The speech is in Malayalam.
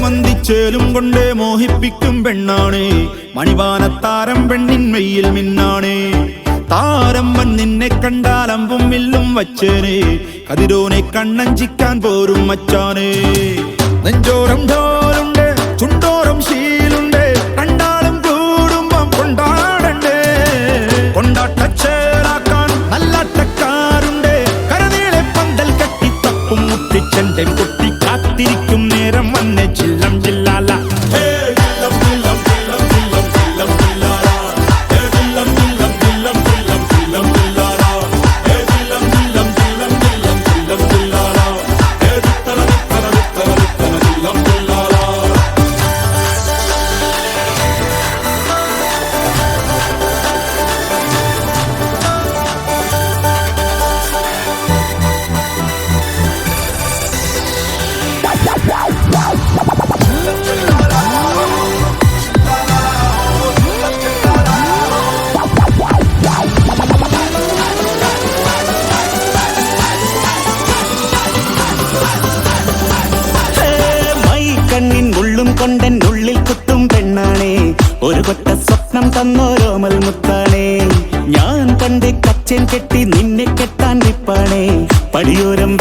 മന്ദിച്ചേലും കൊണ്ടേ മോഹിപ്പിക്കും പെണ്ണാണേ. മണിവാനത്താരം പെണ്ണിൻ മെയ്യിൽ മിന്നാണേ. താരമ്മൻ നിന്നെ കണ്ടാൽ അമ്പും വില്ലും വച്ചേനെ. കതിരോനെ കണ്ണഞ്ചിക്കാൻ പോരും മച്ചാനേ. നെഞ്ചോരം ഢോലുണ്ട്, ചുണ്ടോരം ശീലുണ്ട്, രണ്ടാളും കൂടുമ്പം കൊണ്ടാടണ്ടേ. കൊണ്ടാട്ടച്ചേലാക്കാൻ നല്ലാട്ടക്കാരുണ്ട്. കരനീളെ പന്തൽ കെട്ടി തപ്പും മുട്ടിച്ചെന്റെ കൊട്ടി കാത്തിരിക്കും നേരം വന്നെ ചില്ലം ചില്ലാല. കൊണ്ടെന്നുള്ളിൽ കുത്തും പെണ്ണാണേ. ഒരു കൊട്ട സ്വപ്നം തന്നോരോമൽ മുത്താണേ. ഞാൻ കണ്ട് കച്ചൻ കെട്ടി നിന്നെ കെട്ടാൻ നിപ്പാണേ. പടിയോരം